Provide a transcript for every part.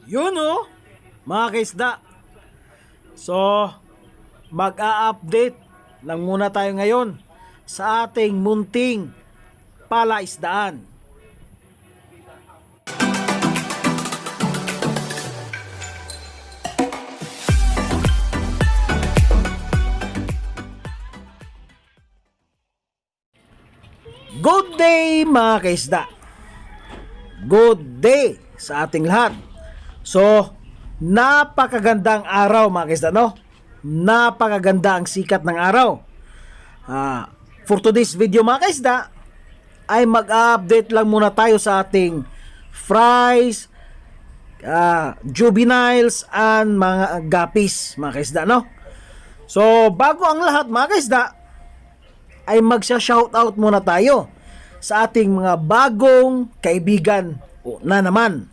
Yun oh, mga kaisda. So, mag-a-update lang muna tayo ngayon sa ating munting palaisdaan. Good day mga kaisda. Good day sa ating lahat. So, napakagandang araw mga kaisda, no? Napakaganda ang sikat ng araw. For today's video mga kaisda, ay mag-update lang muna tayo sa ating fries, juveniles, and mga guppies mga kaisda, no? So, bago ang lahat mga kaisda, ay magsha-shoutout muna tayo sa ating mga bagong kaibigan na naman.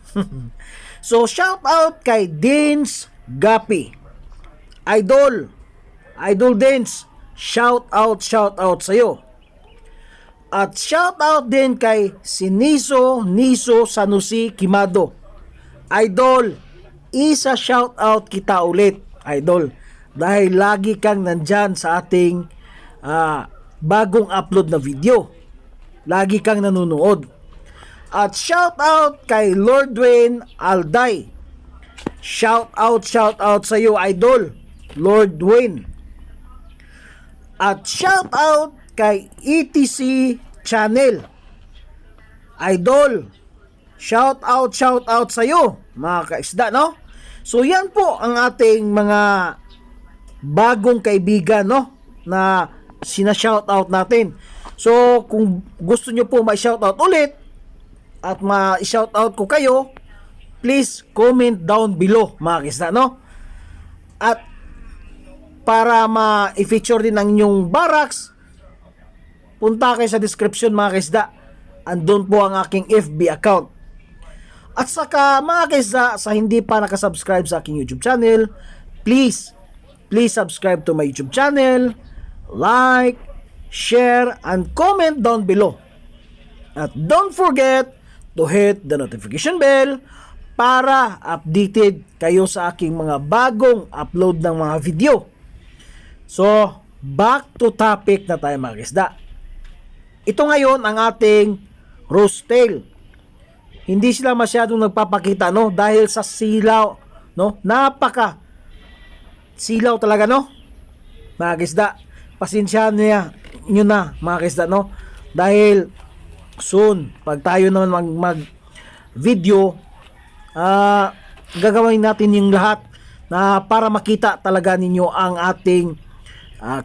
So, shoutout kay Dins Gapi. Idol Dins, shoutout sa'yo. At shoutout din kay Niso Sanusi Kimado. Idol, isa shoutout kita ulit, Idol. Dahil lagi kang nandyan sa ating bagong upload na video. Lagi kang nanonood. At shout out kay Lord Dwayne Alday. Shout out sa iyo, Idol Lord Dwayne. At shout out kay ETC Channel. Idol, shout out sa iyo, mga kaisda, no? So yan po ang ating mga bagong kaibigan, no, na sina-shoutout natin. So, kung gusto nyo po ma-shoutout ulit at ma-shoutout ko kayo, please comment down below, mga kisda, no? At para ma-feature din ang inyong barracks, punta kayo sa description, mga kisda. Andun po ang aking FB account. At saka, mga kisda, sa hindi pa nakasubscribe sa aking YouTube channel, please subscribe to my YouTube channel, like, share, and comment down below. At don't forget to hit the notification bell para updated kayo sa aking mga bagong upload ng mga video. So, back to topic na tayo mga kisda. Ito ngayon ang ating roast tail. Hindi sila masyadong nagpapakita, no, dahil sa silaw, no, napaka silaw talaga, no, mga kisda. Pasensyahan nyo na mga kaisda, no, dahil soon pag tayo naman mag video, gagawin natin yung lahat na para makita talaga ninyo ang ating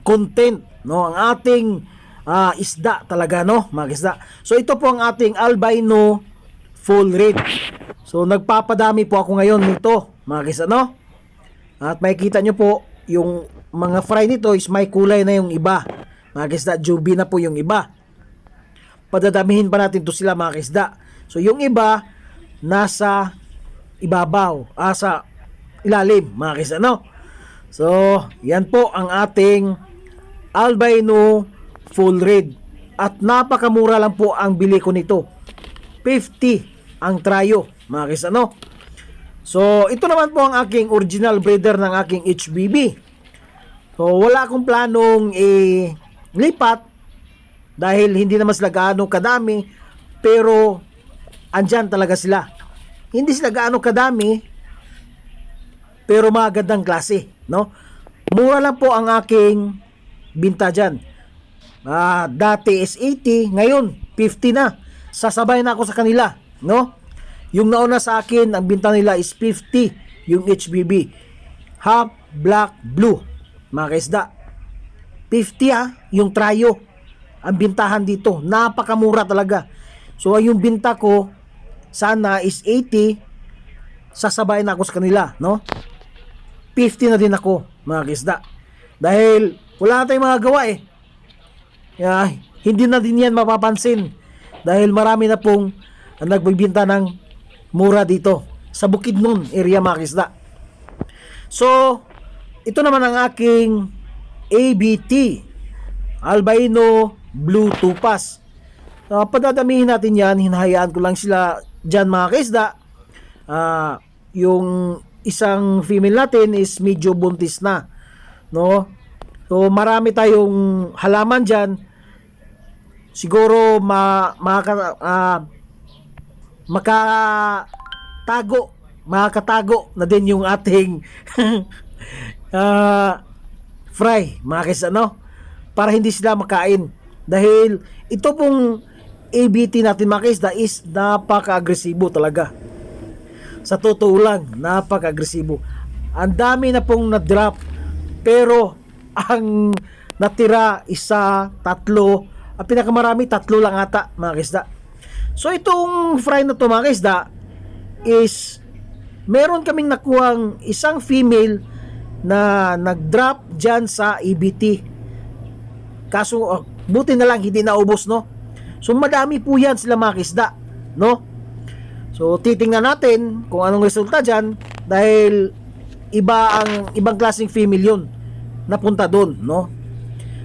content, no, ang ating isda talaga, no, mga kaisda. So ito po ang ating albino full red. So nagpapadami po ako ngayon nito, mga kaisda, no, at makikita nyo po yung mga fry nito is may kulay na yung iba, mga kisda. Juby na po yung iba. Padadamihin pa natin to sila, mga kisda. So yung iba nasa ibabaw, sa ilalim, mga kisda, no? So yan po ang ating albino full red. At napakamura lang po ang bili ko nito. 50 ang trayo, mga kisda, no? So ito naman po ang aking original breeder ng aking HBB. So, wala akong planong lipat dahil hindi naman sila gaano kadami, pero andyan talaga sila. Hindi sila gaano kadami, pero magandang klase, no? Mura lang po ang aking binta dyan. Dati is 80, ngayon 50 na. Sasabay na ako sa kanila, no? Yung nauna sa akin, ang binta nila is 50, yung HBB. Half black blue. Mga kaisda, 50 yung trayo ang bintahan dito. Napakamura talaga. So yung binta ko sana is 80, sasabay na ako sa kanila, no? 50 na din ako, mga kaisda, dahil wala na tayong mga gawa hindi na din yan mapapansin dahil marami na pong nagbibinta ng mura dito sa Bukidnon area, mga kaisda. So ito naman ang aking ABT, albino blue tupas. Padadamihin natin yan. Hinahayaan ko lang sila dyan, mga kaisda. yung isang female natin is medyo buntis na, no? So marami tayong halaman diyan. Siguro makakatago na din yung ating fry, mga kaisa, no? Para hindi sila makain. Dahil ito pong ABT natin, mga kaisa, is napaka-agresibo talaga. Sa totoo lang, napaka-agresibo. Ang dami na pong na-drop, pero ang natira, isa, tatlo, ang pinakamarami, tatlo lang ata, mga kaisa. So itong fry na to, mga kaisa, is meron kaming nakuhang isang female na nag-drop dyan sa EBT. Kaso buti na lang hindi naubos, no? So madami po yan sila, mga kisda, no? So titingnan natin kung anong resulta dyan, dahil ibang klaseng female yun napunta doon, no?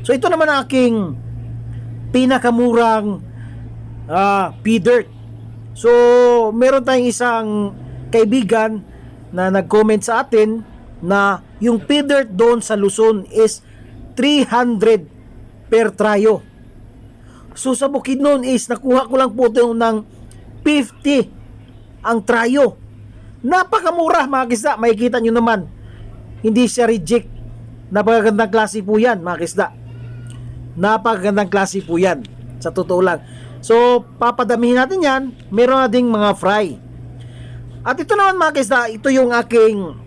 So ito naman ang aking pinakamurang P-dirt. So meron tayong isang kaibigan na nag-comment sa atin na yung P-dirt doon sa Luzon is 300 per trayo. So sa Bukidnon is nakuha ko lang po ito ng 50 ang trayo. Napakamura, mga kisda. Makikita nyo naman, hindi siya reject. Napakagandang klase po yan, mga kisda. Napakagandang klase po yan, sa totoo lang. So papadamihin natin yan. Meron na ding mga fry. At ito naman, mga kaisa, ito yung aking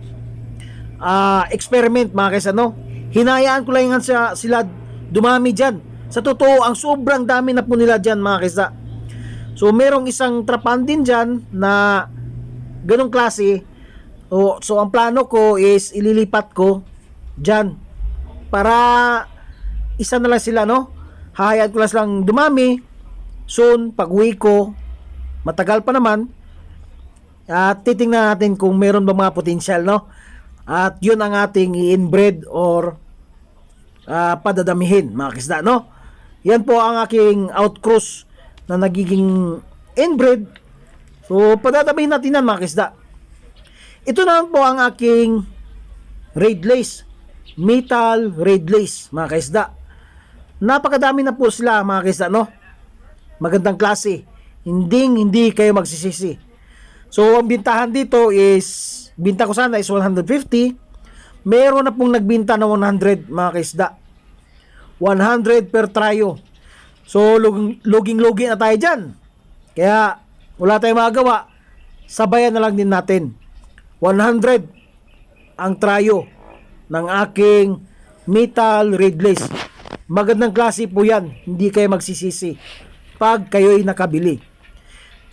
experiment, mga kaisa, no? Hinayaan ko lang sila dumami dyan. Sa totoo, ang sobrang dami na po nila dyan, mga kaisa. So merong isang trapan din dyan na ganong klase. So ang plano ko is ililipat ko dyan para isa na lang sila, no? Hahayaan ko lang silang dumami. Soon, pag uwi ko, matagal pa naman, at titingnan natin kung meron ba mga potensyal, no? At yun ang ating i-inbreed or padadamihin, mga kisda, no? Yan po ang aking outcross na nagiging inbreed. So padadamihin natin yan, mga kisda. Ito naman po ang aking red lace, metal red lace, mga kisda. Napakadami na po sila, mga kisda, no? Magandang klase, hindi kayo magsisisi. So ang bintahan dito is, binta ko sana is 150. Meron na pong nagbinta na 100, mga kaisda. 100 per trayo. So luging-lugi na tayo dyan. Kaya wala tayong magagawa, sabayan na lang din natin. 100 ang trayo ng aking metal red lace. Magandang klase po yan, hindi kayo magsisisi pag kayo'y nakabili.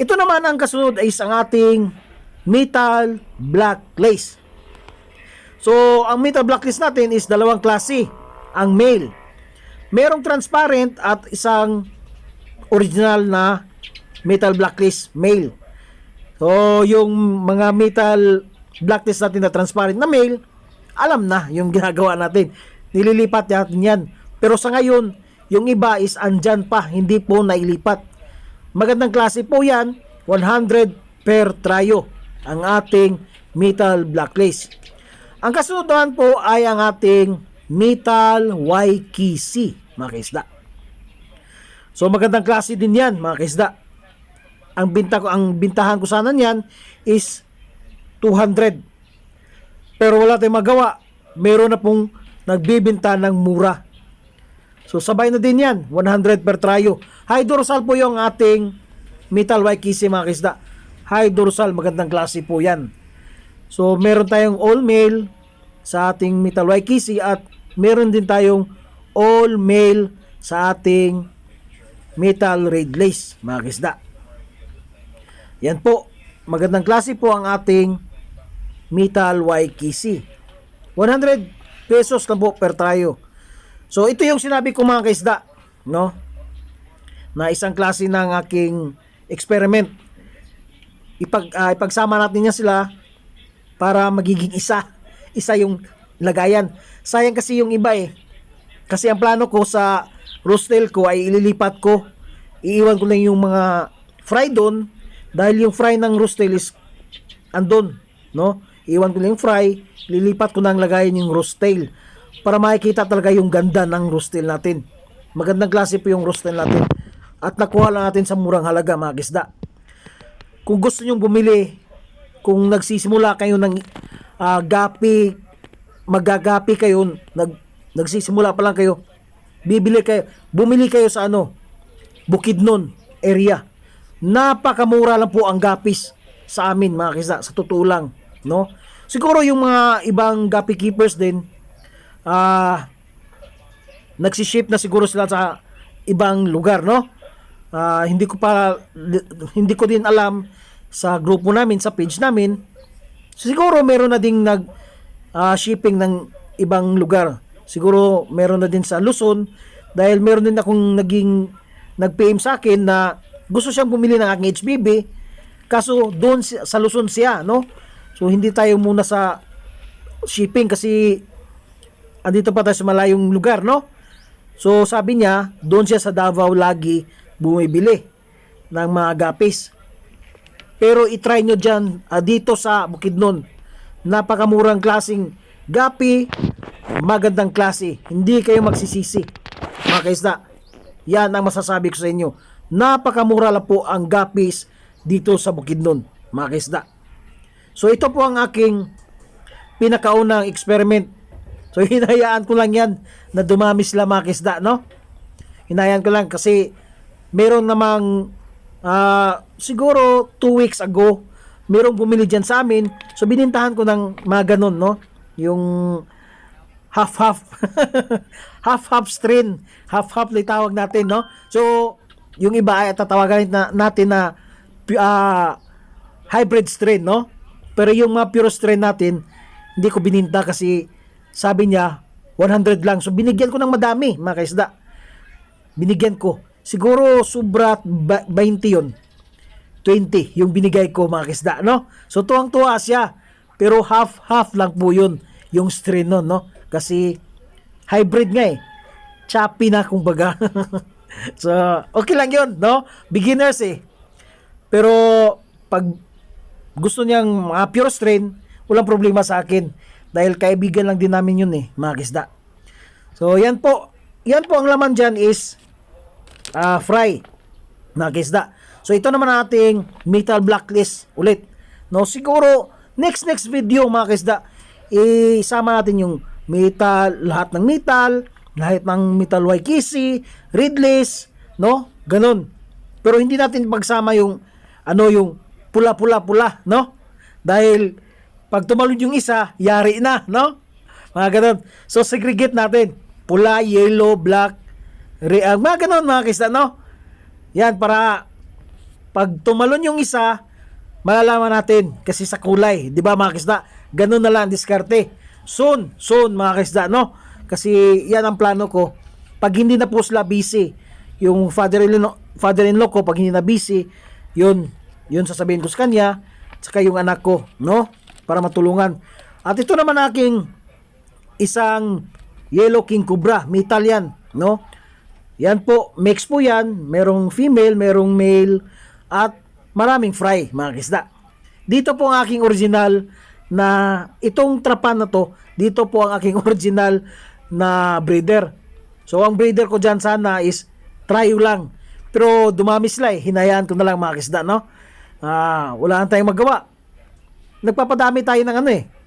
Ito naman ang kasunod ay ang ating metal black lace. So ang metal black lace natin is dalawang klase. Ang male, merong transparent at isang original na metal black lace male. So yung mga metal black lace natin na transparent na male, alam na yung ginagawa natin, nililipat natin yan. Pero sa ngayon, yung iba is andyan pa, hindi po nailipat. Magandang klase po yan, 100 per trayo ang ating metal black lace. Ang kasunod naman po ay ang ating metal Waikisi, mga kaisda. So magandang klase din yan, mga kaisda. Ang bintahan ko sana niyan is 200. Pero wala tayong magawa. Meron na pong nagbibinta ng mura. So sabay na din yan, 100 per trayo. High dorsal po yung ating metal Waikisi, mga kisda. High dorsal, magandang klase po yan. So meron tayong all male sa ating metal Waikisi at meron din tayong all male sa ating metal red lace, mga kisda. Yan po, magandang klase po ang ating metal Waikisi. 100 pesos lang po per trayo. So ito yung sinabi ko, mga kaisda, no? Na isang klase ng aking experiment. Ipagsama natin niya sila para magiging isa yung lagayan. Sayang kasi yung iba eh. Kasi ang plano ko sa roastel ko ay ililipat ko. Iiwan ko lang yung mga fry doon dahil yung fry ng roastel is andun no? Iwan ko lang yung fry, lilipat ko na ang lagayan yung roast tail para makikita talaga yung ganda ng roast tail natin. Magandang klase po yung roast tail natin. At nakuha lang natin sa murang halaga mga kisda. Kung gusto nyong bumili, kung nagsisimula kayo ng gapi, magagapi kayo, nagsisimula pa lang kayo, bumili kayo sa Bukidnon area. Napakamura lang po ang gapis sa amin mga kisda, sa totoo lang, no? Siguro yung mga ibang gapi keepers din, nagsiship na siguro sila sa ibang lugar, no? Hindi ko din alam sa grupo namin, sa page namin. Siguro meron na ding shipping ng ibang lugar. Siguro meron na din sa Luzon dahil meron din akong nag-PM sa akin na gusto siyang bumili ng aking HBB kaso doon sa Luzon siya, no? So hindi tayo muna sa shipping kasi andito pa tayo sa malayong lugar, no? So sabi niya, doon siya sa Davao lagi bumibili ng mga gapis. Pero i-try nyo dyan dito sa Bukidnon. Napakamurang klaseng gapi, magandang klase. Hindi kayo magsisisi mga kaisda. Yan ang masasabi ko sa inyo. Napakamura lang po ang gapis dito sa Bukidnon mga kaisda. So ito po ang aking pinakaunang experiment. So hinayaan ko lang yan na dumami sila mga kaisda, no? Hinayaan ko lang kasi meron namang siguro 2 weeks ago merong bumili dyan sa amin. So binintahan ko ng mga ganun, no? Yung half-half half-half strain, half-half na tawag natin, no? So yung iba ay tatawagan natin na hybrid strain, no? Pero yung mga pure strain natin hindi ko bininta kasi sabi niya 100 lang. So binigyan ko ng madami mga kaisda. Binigyan ko. Siguro sobra 20 yun. 20 yung binigay ko mga kaisda, no? So tuwang-tuwa siya. Pero half-half lang po yun yung strain nun, no? Kasi hybrid nga eh. Choppy na kumbaga. So okay lang yun, no? Beginners eh. Pero pag gusto niyang mga pure strain, walang problema sa akin. Dahil kaibigan lang din namin yun eh, mga kisda. So yan po. Yan po ang laman dyan is fry, mga kisda. So ito naman ating metal blacklist ulit. No, siguro next video mga kisda, isama natin yung metal, lahat ng metal Waikisi, Ridleys, no? Ganun. Pero hindi natin pagsama yung yung pula, no? Dahil pag tumalon yung isa, yari na, no? Mga ganun. So segregate natin. Pula, yellow, black, mga ganun mga kisda, no? Yan, para pag tumalon yung isa, malalaman natin kasi sa kulay, di ba mga kisda? Ganun na lang diskarte. Soon mga kisda, no? Kasi yan ang plano ko. Pag hindi na po sila busy, yung father-in-law ko, pag hindi na busy, yun sasabihin ko sa kanya, saka yung anak ko, no? Para matulungan. At ito naman aking isang Yellow King Cobra, metal yan, no? Yan po, mix po yan, merong female, merong male, at maraming fry, mga kisda. Dito po ang aking original na, itong trapan na to, dito po ang aking original na breeder. So ang breeder ko dyan sana is trio lang. Pero dumami sila eh, hinayaan ko na lang mga kisda, no? Wala nang tayong magawa. Nagpapadami tayo ng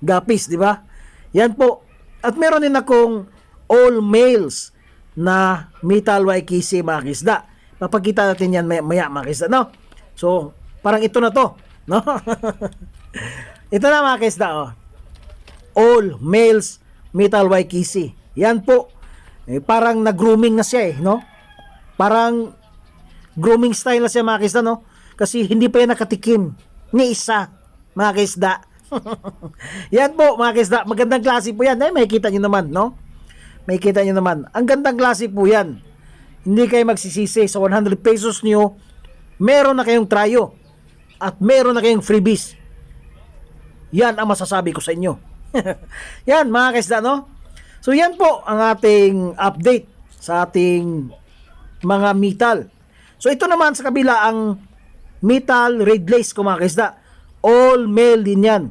gapis, di ba? Yan po. At meron din akong all males na metal Waikisi mga kisda. Papakita natin yan maya mga kisda, no? So, parang ito na to, no? Ito na mga kisda, oh. All males metal Waikisi. Yan po. Parang nag-grooming na siya eh, no? Parang grooming style na siya mga kisda, no? Kasi hindi pa yan nakatikim ni isa, mga kisda. Yan po mga kisda, magandang klase po yan. Makikita nyo naman, no? Makikita nyo naman. Ang gandang klase po yan. Hindi kayo magsisisi. Sa 100 pesos nyo, meron na kayong tryo. At meron na kayong freebies. Yan ang masasabi ko sa inyo. Yan mga kisda, no? So yan po ang ating update sa ating mga metal. So ito naman sa kabila ang metal red lace ko mga kisda. All male din yan.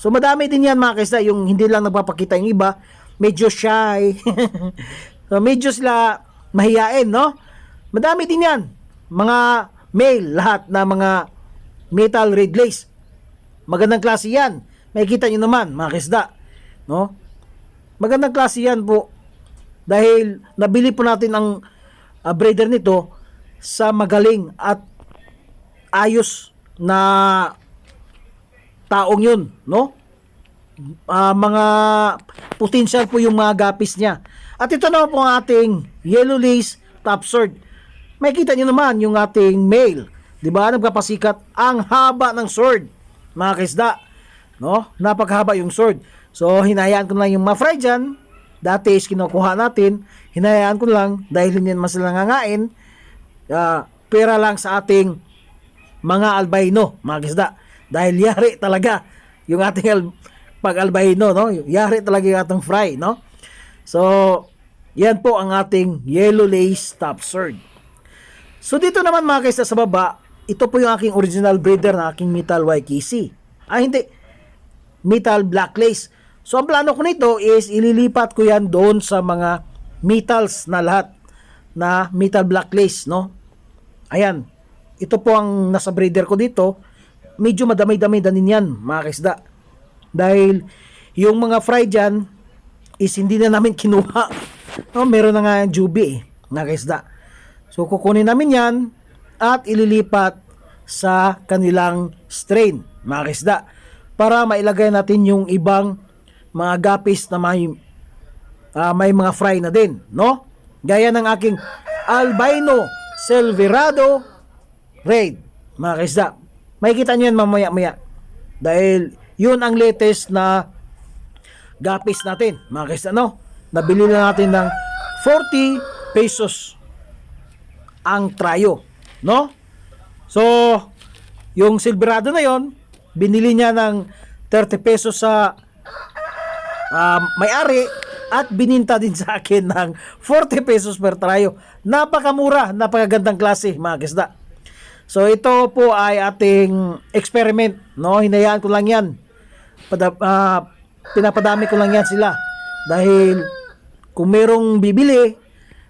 So madami din yan mga kaisda, yung hindi lang nagpapakita yung iba, medyo shy. So medyo sila mahiyain, no? Madami din yan. Mga male, lahat na mga metal red lace. Magandang klase yan. Makikita nyo naman, mga kaisda, no? Magandang klase yan po. Dahil nabili po natin ang breeder nito sa magaling at ayos na taong yun, no? Mga potential po yung mga gapis niya. At ito naman po ang ating yellow lace top sword. Makikita nyo naman yung ating male, di ba? Nagpapasikat ang haba ng sword, mga kaisda, no? Napakahaba yung sword. So hinayaan ko lang yung mga fry dyan. Dati is kinukuha natin, hinayaan ko lang dahil hindi naman sila nangangain. Pera lang sa ating mga albino, mga kaisda. Dahil yari talaga yung ating pag-albino, no? Yari talaga yung ating fry, no? So, yan po ang ating yellow lace top sword. So, dito naman mga kaisda sa baba, ito po yung aking original breeder na aking metal YKC. Hindi, metal black lace. So, ang plano ko nito is ililipat ko yan doon sa mga metals na lahat na metal black lace, no? Ayan. Ito po ang nasa breeder ko dito. Medyo madami-dami danin yan, mga kaisda. Dahil yung mga fry dyan is hindi na namin kinuha. No, meron na nga yung jubi, mga kaisda. So, kukunin namin yan at ililipat sa kanilang strain, mga kaisda, para mailagay natin yung ibang mga gapis na may mga fry na din, no? Gaya ng aking albino silverado red, mga kaisda. Makikita nyo yan mamaya-maya dahil yun ang latest na gapis natin, mga kaisda, no? Nabili na natin ng 40 pesos ang trayo, no? So yung silverado na yon binili niya ng 30 pesos sa may-ari at bininta din sa akin ng 40 pesos per trayo. Napakamura, napakagandang klase, mga kaisda. So ito po ay ating experiment, no? Hinayaan ko lang yan. Pinapadami ko lang yan sila. Dahil kung merong bibili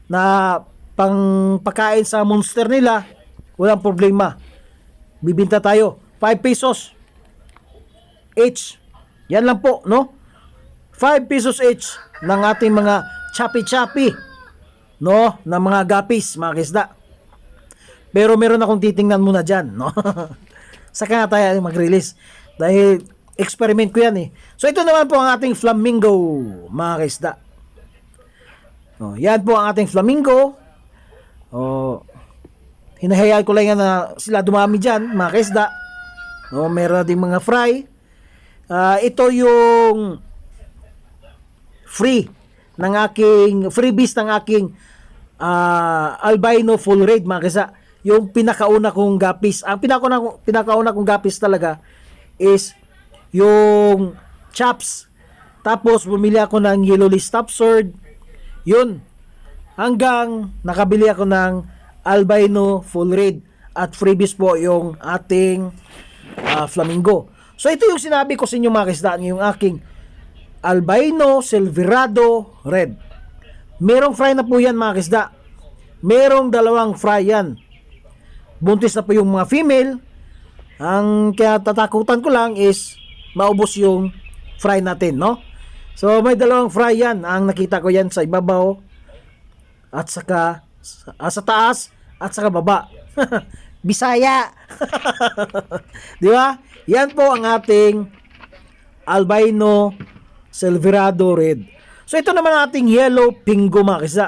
na pangpakain sa monster nila, walang problema. Bibinta tayo. 5 pesos each. Yan lang po, no? 5 pesos each ng ating mga chapi-chapi, no? Na mga gapis, mga kaisda. Pero meron akong titingnan muna dyan, no? Saka nga tayo mag-release. Dahil experiment ko yan, eh. So ito naman po ang ating flamingo, mga kaisda. Oh, yan po ang ating flamingo. Oh, hinahayaan ko lang yan na sila dumami dyan, mga kaisda. No, meron na ding mga fry. Ito yung freebies ng aking albino full red, mga kaisda. Yung pinakauna kong gapis. Ang pinakauna kong gapis talaga is yung chops. Tapos bumili ako ng yellow lace top sword. Yun. Hanggang nakabili ako ng albino full red. At freebies po yung ating flamingo. So ito yung sinabi ko sa inyo, mga kaisda, yung aking albino silverado red. Merong fry na po yan, mga kaisda. Merong dalawang fry yan. Buntis na po yung mga female. Ang kaya tatakutan ko lang is maubos yung fry natin, no? So may dalawang fry yan. Ang nakita ko yan sa ibabaw at saka sa taas at saka baba. Bisaya. Di ba? Yan po ang ating albino silverado red. So ito naman ang ating yellow pingo, mga kaisda.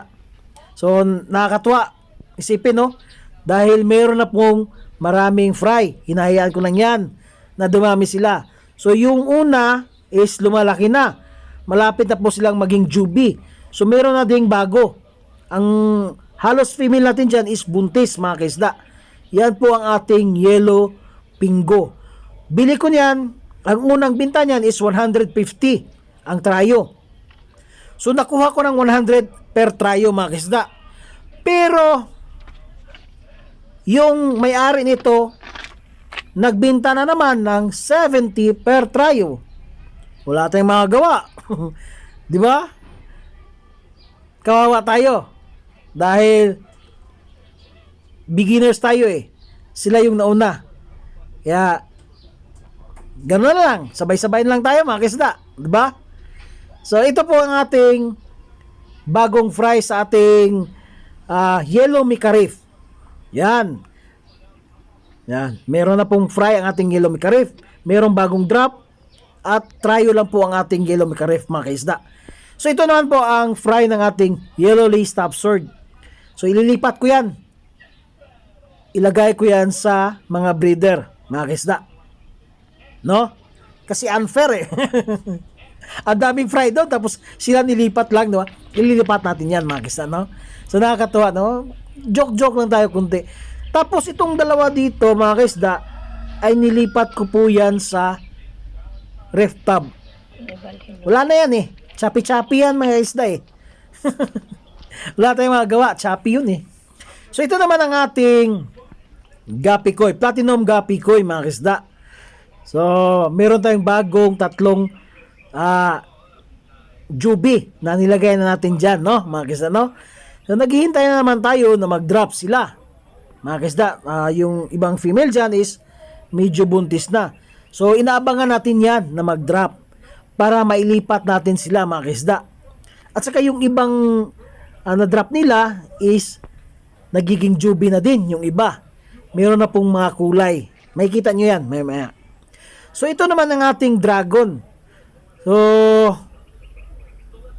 So nakakatuwa isipin, no? Dahil meron na pong maraming fry. Hinahayaan ko lang yan na dumami sila. So yung una is lumalaki na. Malapit na po silang maging jubi. So meron na ding bago. Ang halos female natin dyan is buntis, mga kaisda. Yan po ang ating yellow pingo. Bili ko niyan, ang unang binta niyan is 150 ang trayo. So nakuha ko ng 100 per trayo, mga kaisda. Pero yung may-ari nito nagbenta na naman ng 70 per trayo. Wala tayong magagawa. 'Di ba? Kawawa tayo. Dahil beginners tayo eh. Sila yung nauna. Kaya gano'n na lang. Sabay-sabay na lang tayo mga kisda. 'Di ba? So ito po ang ating bagong fry sa ating yellow Mica Reef. Yan. Yan. Meron na pong fry ang ating yellow Mica Reef. Merong bagong drop. At tryo lang po ang ating yellow Mica Reef mga kaisda. So ito naman po ang fry ng ating yellow lace top sword. So ililipat ko yan. Ilagay ko yan sa mga breeder mga kaisda. No? Kasi unfair eh. Ang daming fry doon tapos sila nilipat lang, no? Ililipat natin yan mga kaisda, no? So nakakatuwa, no? Joke lang tayo kunti. Tapos itong dalawa dito mga kaisda ay nilipat ko po yan sa ref tub. Wala na yan eh. Choppy yan mga isda eh. Wala tayong magagawa. Choppy yun eh. So ito naman ang ating Gapi Koi. Platinum Gapi Koi mga isda. So meron tayong bagong tatlong jubi na nilagay na natin dyan, no? Mga isda, no? So naghihintay na naman tayo na mag-drop sila. Mga isda, yung ibang female dyan is medyo buntis na. So, inaabangan natin yan na mag-drop para mailipat natin sila mga kisda. At saka yung ibang na-drop nila is nagiging jubi na din yung iba. Meron na pong mga kulay. Makikita nyo yan maya. So, ito naman ang ating dragon. So,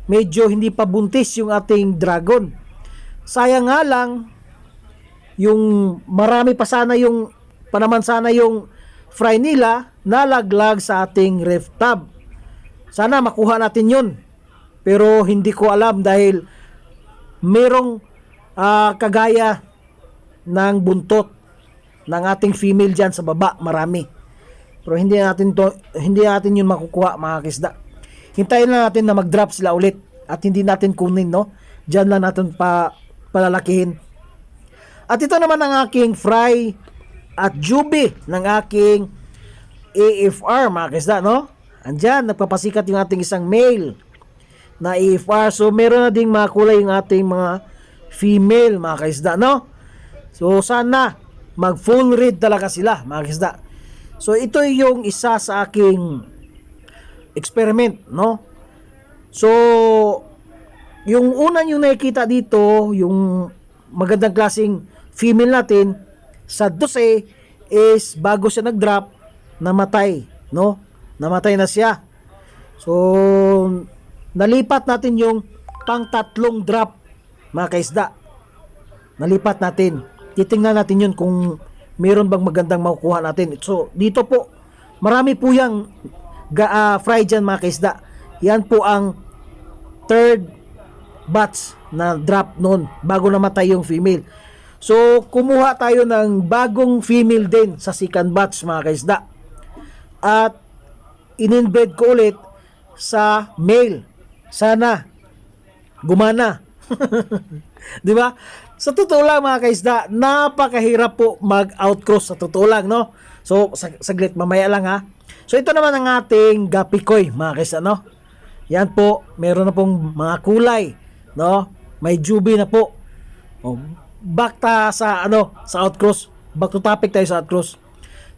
medyo hindi pa buntis yung ating dragon. Sayang nga lang, yung marami pa sana yung panaman sana yung fry nila nalaglag sa ating ref tub. Sana makuha natin yun. Pero hindi ko alam dahil merong kagaya ng buntot ng ating female dyan sa baba. Marami. Pero hindi natin yun makukuha mga kisda. Hintayin na natin na mag-drop sila ulit. At hindi natin kunin, no? Dyan lang natin palalakihin. At ito naman ang aking fry at jubi ng aking AFR mga kisda, no? Andyan, nagpapasikat yung ating isang male na AFR. So, meron na ding mga kulay yung ating mga female mga kisda, no? So, sana mag full read talaga sila mga kisda. So, ito yung isa sa aking experiment, no? So, yung una yung nakikita dito, yung magandang klaseng female natin, sa 12 is bago siya nag-drop, namatay, no? Namatay na siya. So, nalipat natin yung pang-tatlong drop, mga kaisda. Nalipat natin. Titingnan natin yun kung meron bang magandang makukuha natin. So, dito po, marami po yung fry dyan, mga kaisda. Yan po ang third batch na drop noon bago namatay yung female. So, kumuha tayo ng bagong female din sa second batch mga kaisda. At in-inbred ko ulit sa male. Sana gumana. 'Di ba? Sa totoo lang mga kaisda, napakahirap po mag-outcross sa totoo lang, no? So, saglit mamaya lang ha. So, ito naman ang ating Gapi Koi mga kaisda, no? Yan po, meron na pong mga kulay, no? May jubi na po. Oh, back sa outcross. Back to topic tayo sa outcross.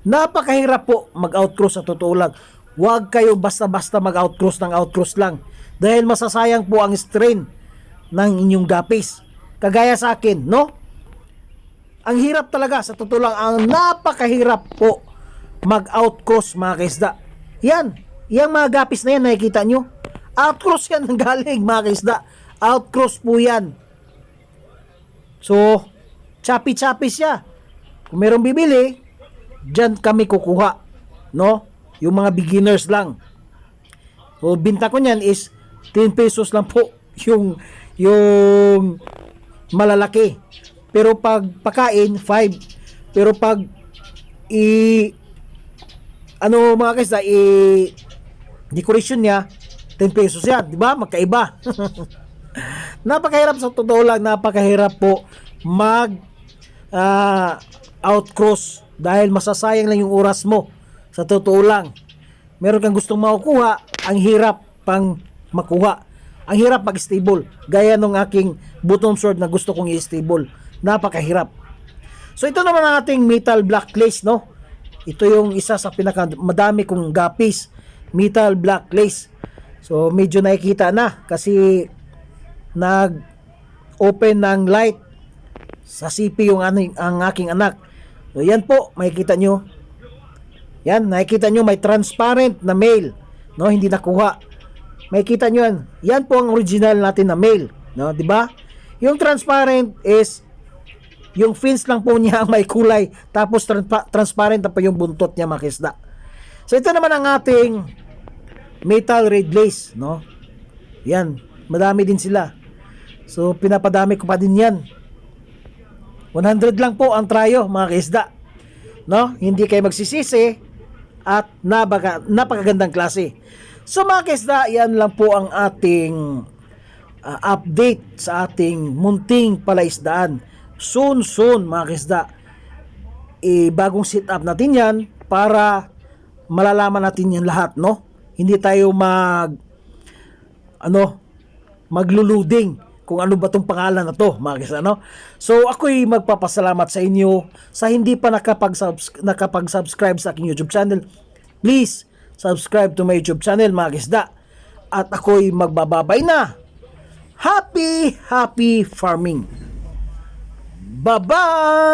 Napakahirap po mag-outcross sa totoo lang. Huwag kayo basta-basta mag-outcross ng outcross lang. Dahil masasayang po ang strain ng inyong gapis. Kagaya sa akin, no? Ang hirap talaga, sa totoo lang, ang napakahirap po mag-outcross mga kaisda. Yan, yung mga gapis na yan, nakikita nyo? Outcross yan ng galing mga kaisda. Outcross po yan. So, choppy siya. Kung merong bibili, dyan kami kukuha. No? Yung mga beginners lang. So, binta ko niyan is 10 pesos lang po yung malalaki. Pero pag pakain, 5. Pero pag mga kaisda, decoration niya, 10 pesos yan. Diba? Magkaiba. Napakahirap sa totoo lang, napakahirap po outcross dahil masasayang lang yung oras mo. Sa totoo lang, meron kang gustong makukuha, ang hirap pang makuha. Ang hirap mag-stable. Gaya nung aking bottom sword na gusto kong i-stable. Napakahirap. So ito naman ang ating metal black lace, no? Ito yung isa sa pinaka madami kong gapis. Metal black lace. So medyo nakikita na kasi nag-open ng light sa CP yung ang aking anak. So yan po, makikita nyo. Yan, nakikita nyo may transparent na mail, no? Hindi nakuha. Makikita nyo yan. Yan po ang original natin na mail, no? Di ba? Yung transparent is yung fins lang po niya ang may kulay, tapos transparent na pa yung buntot niya, mga kisda. So ito naman ang ating metal red lace, no? Yan, madami din sila. So pinapadami ko pa din yan. 100 lang po ang trayo, mga kaisda, no? Hindi kayo magsisisi at napakagandang klase. So mga kaisda, yan lang po ang ating update sa ating munting palaisdaan. Soon mga kaisda, bagong sit up natin yan para malalaman natin yan lahat, no? Hindi tayo magluluding kung ano ba tong pangalan na to, mga kaisda, no? So ako'y magpapasalamat sa inyo sa hindi pa nakapag-subscribe sa aking YouTube channel. Please subscribe to my YouTube channel, mga kaisda. At ako'y magbababay na. Happy farming. Bye-bye!